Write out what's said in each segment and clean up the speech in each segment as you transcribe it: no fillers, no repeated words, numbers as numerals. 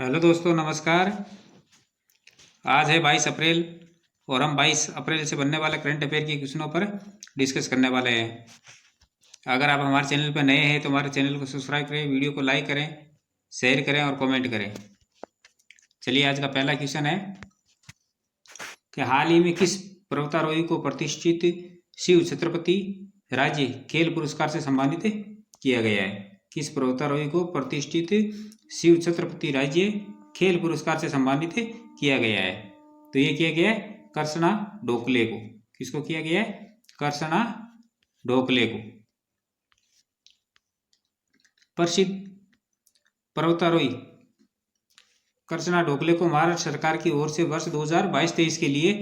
Hello दोस्तों, नमस्कार। आज है 22 अप्रैल और हम 22 अप्रैल से बनने वाले करंट अफेयर के क्वेश्चनों पर डिस्कस करने वाले हैं। अगर आप हमारे चैनल पर नए हैं तो हमारे चैनल को सब्सक्राइब करें, वीडियो को लाइक करें, शेयर करें और कमेंट करें। चलिए, आज का पहला क्वेश्चन है कि हाल ही में किस पर्वतारोही को प्रतिष्ठित शिव छत्रपति राज्य खेल पुरस्कार से सम्मानित किया गया है? किस पर्वतारोही को प्रतिष्ठित शिव छत्रपति राज्य खेल पुरस्कार से सम्मानित किया गया है? तो ये किया गया है कर्षणा ढोकले को। किसको किया गया है? कर्षणा ढोकले को। प्रसिद्ध पर्वतारोही कर्षणा ढोकले को महाराष्ट्र सरकार की ओर से वर्ष 2022-23 के लिए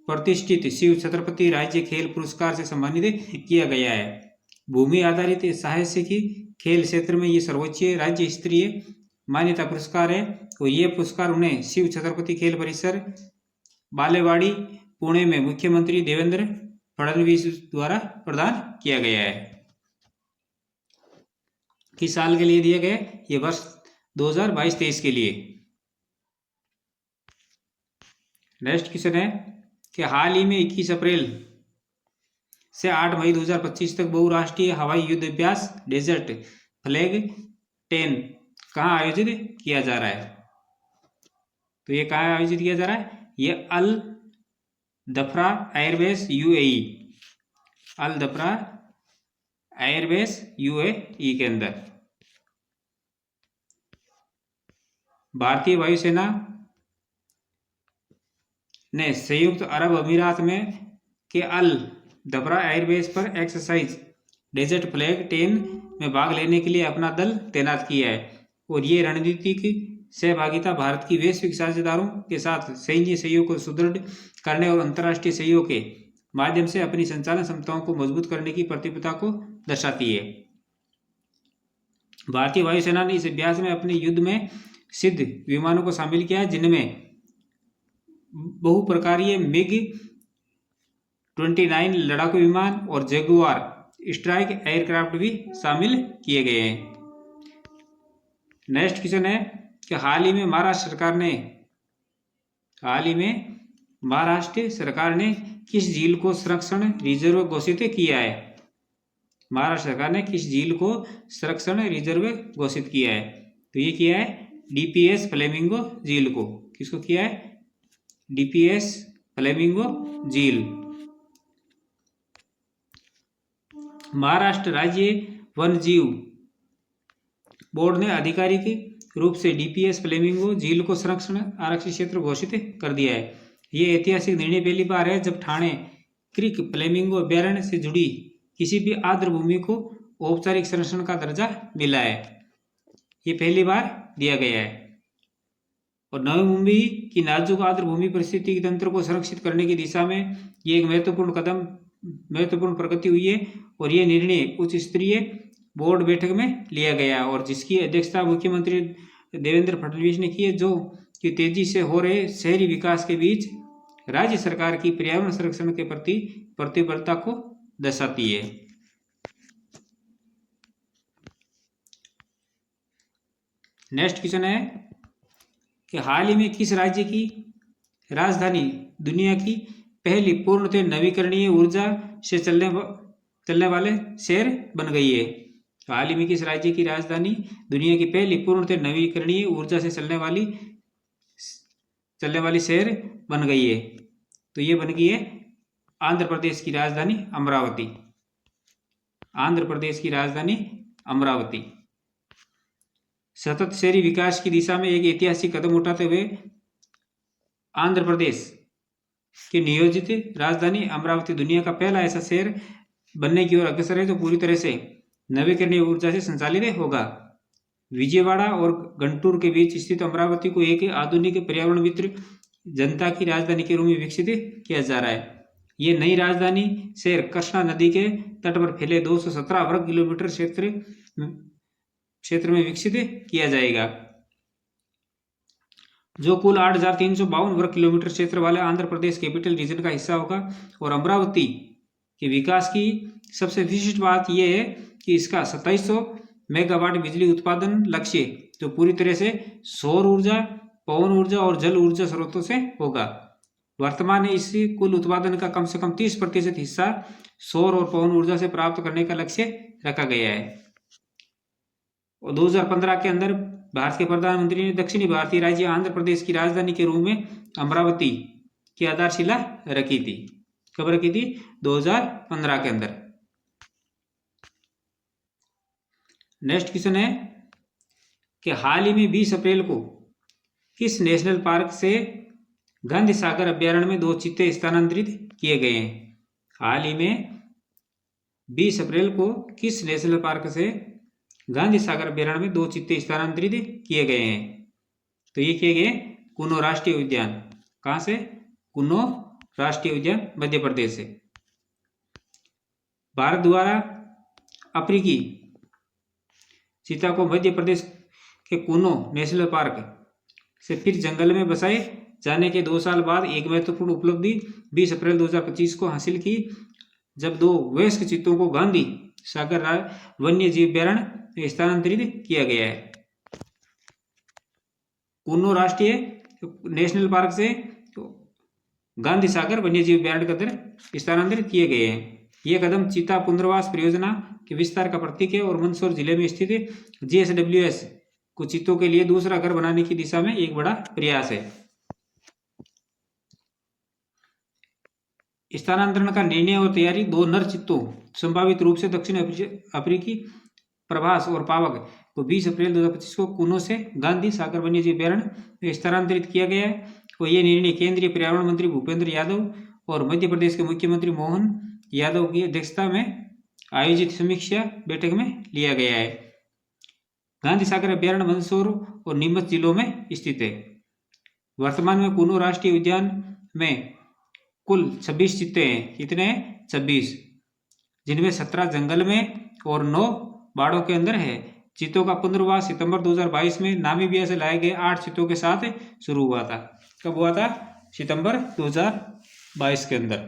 प्रतिष्ठित शिव छत्रपति राज्य खेल पुरस्कार से सम्मानित किया गया है। भूमि आधारित साहसिकी खेल क्षेत्र में ये सर्वोच्च राज्य स्तरीय मान्यता पुरस्कार है और ये पुरस्कार उन्हें शिव छत्रपति खेल परिसर बालेवाड़ी पुणे में मुख्यमंत्री देवेंद्र फडणवीस द्वारा प्रदान किया गया है। किस साल के लिए दिया गया? ये वर्ष 2022-23 के लिए। नेक्स्ट क्वेश्चन है कि हाल ही में 21 अप्रैल से 8 मई 2025 तक बहुराष्ट्रीय हवाई युद्ध अभ्यास डेजर्ट फ्लैग 10 कहाँ आयोजित किया जा रहा है? तो ये कहाँ आयोजित किया जा रहा है? ये अल दफरा एयरबेस यूएई, अल दफरा एयरबेस यूएई के अंदर। भारतीय वायुसेना ने संयुक्त अरब अमीरात में के अल दफरा एयरबेस पर एक्सरसाइज डेजर्ट फ्लैग 10 में भाग लेने के लिए अपना दल तैनात किया है और ये रणनीतिक सहभागिता भारत की वैश्विक साझेदारों के साथ सैन्य सहयोग को सुदृढ़ करने और अंतर्राष्ट्रीय सहयोग के माध्यम से अपनी संचालन क्षमताओं को मजबूत करने की प्रतिबद्धता को दर्शाती है। भारतीय वायुसेना ने इस अभ्यास में अपने युद्ध में सिद्ध विमानों को शामिल किया, जिनमें बहुप्रकारीय मिग 29 लड़ाकू विमान और जगुआर स्ट्राइक एयरक्राफ्ट भी शामिल किए गए हैं। नेक्स्ट क्वेश्चन है कि हाल ही में महाराष्ट्र सरकार ने किस झील को संरक्षण रिजर्व घोषित किया है? महाराष्ट्र सरकार ने किस झील को संरक्षण रिजर्व घोषित किया है? तो ये किया है डीपीएस फ्लेमिंगो झील को। किसको किया है? डीपीएस फ्लेमिंगो झील। महाराष्ट्र राज्य वन्यजीव बोर्ड ने आधिकारिक रूप से डीपीएस फ्लेमिंगो झील को संरक्षण आरक्षित क्षेत्र घोषित कर दिया है। ये ऐतिहासिक निर्णय पहली बार है जब ठाणे क्रीक फ्लेमिंगो अभ्यारण्य से जुड़ी किसी भी आर्द्र भूमि को औपचारिक संरक्षण का दर्जा मिला है। ये पहली बार दिया गया है। और नवी मुंबई की नाजुक आर्द्र भूमि परिस्थितिकी तंत्र को संरक्षित करने की दिशा में ये एक महत्वपूर्ण प्रगति हुई है और ये निर्णय उच्च स्तरीय बोर्ड बैठक में लिया गया और जिसकी अध्यक्षता मुख्यमंत्री देवेंद्र फडणवीस ने की है, जो कि तेजी से हो रहे शहरी विकास के बीच राज्य सरकार की पर्यावरण संरक्षण के प्रति प्रतिबद्धता को दर्शाती है। नेक्स्ट क्वेश्चन है कि हाल ही में किस राज्य की राजधानी दुनिया की पहली पूर्णतः नवीकरणीय ऊर्जा से चलने वाले शहर बन गई है? तो हाल ही में किस राज्य की राजधानी दुनिया की पहली पूर्णतः नवीकरणीय ऊर्जा से चलने वाली शहर बन गई है? तो ये बन गई है आंध्र प्रदेश की राजधानी अमरावती। आंध्र प्रदेश की राजधानी अमरावती। सतत शहरी विकास की दिशा में एक ऐतिहासिक कदम उठाते हुए आंध्र प्रदेश की नियोजित राजधानी अमरावती दुनिया का पहला ऐसा शहर बनने की ओर अग्रसर है जो पूरी तरह से नवीकरणीय ऊर्जा से संचालित होगा। विजयवाड़ा और गंटूर के बीच स्थित अमरावती को एक आधुनिक पर्यावरण मित्र जनता की राजधानी के रूप में विकसित किया जा रहा है। ये नई राजधानी शहर कृष्णा नदी के तट पर फैले 217 वर्ग किलोमीटर क्षेत्र में विकसित किया जाएगा, जो कुल 8,352 वर्ग किलोमीटर क्षेत्र वाले आंध्र प्रदेश कैपिटल रीजन का हिस्सा होगा। और अमरावती के विकास की सबसे विशिष्ट बात यह है कि इसका 2700 मेगावाट बिजली उत्पादन लक्ष्य जो पूरी तरह से सौर ऊर्जा, पवन ऊर्जा और जल ऊर्जा स्रोतों से होगा। वर्तमान में इस कुल उत्पादन का कम से कम 30% हिस्सा सौर और पवन ऊर्जा से प्राप्त करने का लक्ष्य रखा गया है। और 2015 के अंदर भारत के प्रधानमंत्री ने दक्षिणी भारतीय राज्य आंध्र प्रदेश की राजधानी के रूप में अमरावती की आधारशिला रखी थी। कब रखी थी? 2015 के अंदर। नेक्स्ट क्वेश्चन है कि हाल ही में 20 अप्रैल को किस नेशनल पार्क से गांधी सागर अभ्यारण्य में 2 चीते स्थानांतरित किए गए हैं? हाल ही में 20 अप्रैल को किस नेशनल पार्क से गांधी सागर अभ्यारण्य में 2 चीते स्थानांतरित किए गए हैं? तो ये किए गए कुनो राष्ट्रीय उद्यान। कहां से? कुनो राष्ट्रीय उद्यान मध्य प्रदेश से। भारत द्वारा अफ्रीकी चीता को मध्य प्रदेश के कुनो नेशनल पार्क से फिर जंगल में बसाए जाने के 2 साल बाद एक महत्वपूर्ण उपलब्धि 20 अप्रैल 2025 को हासिल की, जब 2 वयस्क चीतों को गांधी सागर वन्य जीव अभ्यारण्य में स्थानांतरित किया गया है। कुनो राष्ट्रीय नेशनल पार्क से गांधी सागर वन्य जीव अभ्यारण्य के अंदर स्थानांतरित किए गए हैं। यह कदम चीता पुनर्वास परियोजना के विस्तार का प्रतीक है और मंदसौर जिले में स्थित GSWS को चीतों के लिए दूसरा घर बनाने की दिशा में एक बड़ा प्रयास है। स्थानांतरण का निर्णय और तैयारी 2 नर चीतों संभावित रूप से दक्षिण अफ्रीकी प्रभास और पावक को 20 अप्रैल 2025 को कुनो से गांधी सागर वन्य जीव अभ्यारण्य में स्थानांतरित किया गया है और यह निर्णय केंद्रीय पर्यावरण मंत्री भूपेंद्र यादव और मध्य प्रदेश के मुख्यमंत्री मोहन यादव की अध्यक्षता में आयोजित समीक्षा बैठक में लिया गया है। गांधी सागर अभ्यारण्य मंदसौर और नीमच जिलों में स्थित है। वर्तमान में कुनो राष्ट्रीय उद्यान में कुल 26 चीते हैं। कितने हैं? 26, जिनमें 17 जंगल में और 9 बाड़ों के अंदर है। चीतों का पुनर्वास सितंबर 2022 में नामीबिया से लाए गए 8 चीतों के साथ शुरू हुआ था। कब हुआ था? सितंबर 2022 के अंदर।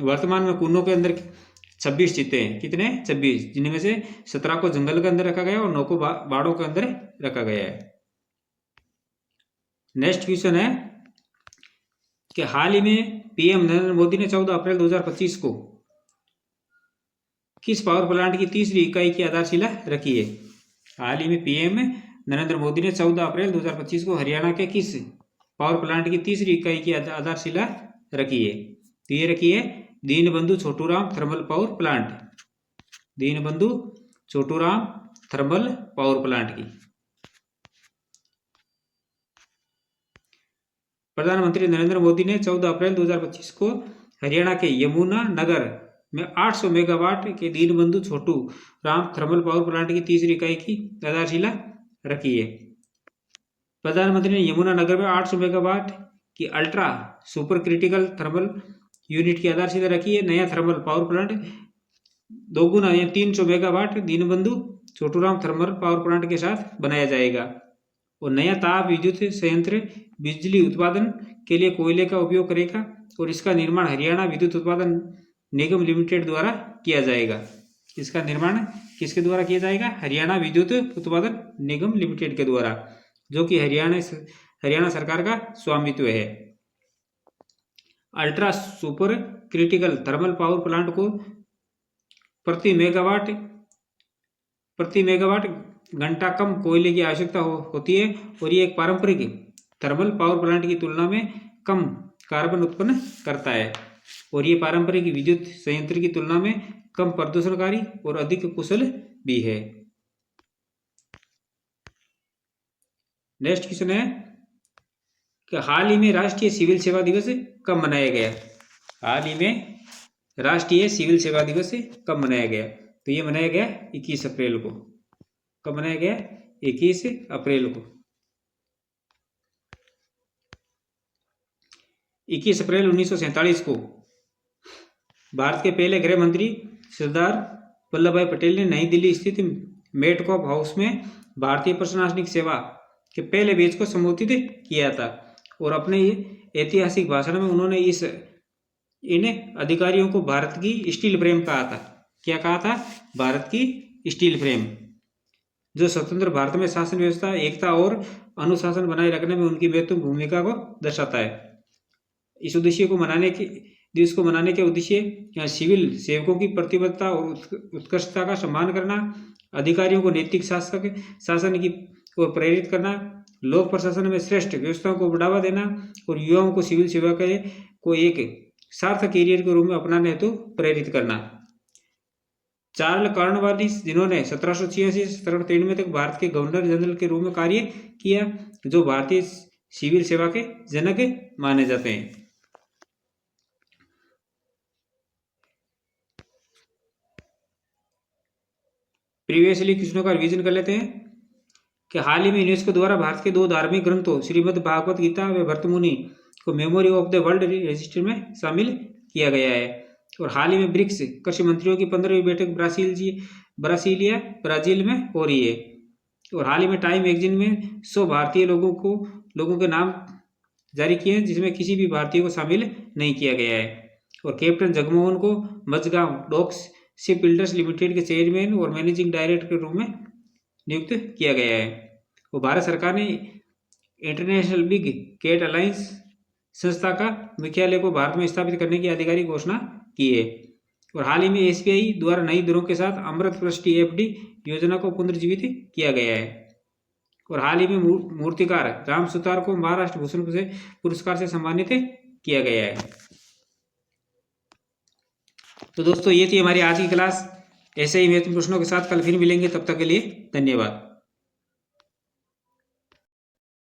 वर्तमान में कुनो के अंदर 26 चीते हैं। कितने? 26, जिनमें से 17 को जंगल के अंदर रखा गया और 9 को बाड़ों के अंदर रखा गया है। नेक्स्ट क्वेश्चन है कि हाल ही में पीएम नरेंद्र मोदी ने 14 अप्रैल 2025 को किस पावर प्लांट की तीसरी इकाई की आधारशिला रखी है? हाल ही में पीएम नरेंद्र मोदी ने 14 अप्रैल 2025 को हरियाणा के किस पावर प्लांट की तीसरी इकाई की आधारशिला रखी है? तो ये रखी है Dinbandhu Chhoturam thermal power plant. Dinbandhu Chhoturam thermal power plant की। प्रधानमंत्री नरेंद्र मोदी ने 14 अप्रैल 2025 को हरियाणा के यमुना नगर में 800 मेगावाट के Deenbandhu Chhotu Ram thermal power plant की तीसरी इकाई की आधारशिला रखी है। प्रधानमंत्री ने यमुना नगर में 800 मेगावाट की ultra super critical thermal unit की आधारशिला रखी है। नया थर्मल पावर प्लांट 2 गुना या 300 megawatt Dinbandhu Chhoturam thermal power plant के साथ बनाया जाएगा और नया ताप विद्युत संयंत्र बिजली उत्पादन के लिए कोयले का उपयोग करेगा और इसका निर्माण हरियाणा विद्युत उत्पादन निगम लिमिटेड द्वारा किया जाएगा। इसका निर्माण किसके द्वारा किया जाएगा? हरियाणा विद्युत उत्पादन निगम लिमिटेड के द्वारा, जो कि हरियाणा सरकार का स्वामित्व है। Ultra super critical thermal power plant को प्रति मेगावाट घंटा कम कोयले की आवश्यकता होती है और ये एक पारंपरिक थर्मल पावर प्लांट की तुलना में कम कार्बन उत्पन्न करता है और ये पारंपरिक विद्युत संयंत्र की तुलना में कम प्रदूषणकारी और अधिक कुशल भी है। नेक्स्ट क्वेश्चन है कि हाल ही में राष्ट्रीय सिविल सेवा दिवस कब मनाया गया? हाल ही में राष्ट्रीय सिविल सेवा दिवस कब मनाया गया? तो ये मनाया गया 21 अप्रैल को। कब मनाया गया? 21 अप्रैल को। 21 अप्रैल 1947 को भारत के पहले गृह मंत्री सरदार वल्लभ भाई पटेल ने नई दिल्ली स्थित मेटकॉप हाउस में भारतीय प्रशासनिक सेवा के पहले बैच को संबोधित किया था और अपने ऐतिहासिक भाषण में उन्होंने इन अधिकारियों को भारत की स्टील फ्रेम कहा था। क्या कहा था? भारत की स्टील फ्रेम, जो स्वतंत्र भारत में शासन व्यवस्था, एकता और अनुशासन बनाए रखने में उनकी महत्वपूर्ण भूमिका को दर्शाता है। इस उद्देश्य को मनाने के दिवस को मनाने के उद्देश्य यहाँ सिविल सेवकों की प्रतिबद्धता और उत्कृष्टता का सम्मान करना, अधिकारियों को नैतिक शासन की ओर प्रेरित करना, लोक प्रशासन में श्रेष्ठ व्यवस्थाओं को बढ़ावा देना और युवाओं को सिविल सेवा को एक सार्थक कैरियर के रूप में अपनाने हेतु प्रेरित करना। चार्ल्स कॉर्नवालिस, जिन्होंने 1786 से 1793 तक भारत के गवर्नर जनरल के रूप में कार्य किया, जो भारतीय सिविल सेवा के जनक माने जाते हैं। प्रीवियसली क्वेश्चनों का रिवीजन कर लेते हैं कि हाल ही में यूनेस्को द्वारा भारत के 2 धार्मिक ग्रंथों श्रीमद् भागवत गीता व भरतमुनि को memory of the world register में शामिल किया गया है। और हाल ही में ब्रिक्स कृषि मंत्रियों की 15वीं बैठक ब्राजील में हो रही है। और हाल ही में टाइम मैगजीन में 100 भारतीय लोगों के नाम जारी किए हैं, जिसमें किसी भी भारतीय को शामिल नहीं किया गया है। और कैप्टन जगमोहन को Mazagaon docks ship builders limited के चेयरमैन और मैनेजिंग डायरेक्टर के रूप में नियुक्त किया गया है। और भारत सरकार ने इंटरनेशनल बिग कैट अलायंस संस्था का मुख्यालय को भारत में स्थापित करने की आधिकारिक घोषणा की है। और हाल ही में एसबीआई द्वारा नई दरों के साथ अमृत प्लस एफडी योजना को पुनर्जीवित किया गया है। और हाल ही में मूर्तिकार राम सुतार को महाराष्ट्र भूषण पुरस्कार से सम्मानित किया गया है। तो दोस्तों, ये थी हमारी आज की क्लास। ऐसे ही महत्वपूर्ण प्रश्नों के साथ कल फिर मिलेंगे। तब तक के लिए धन्यवाद।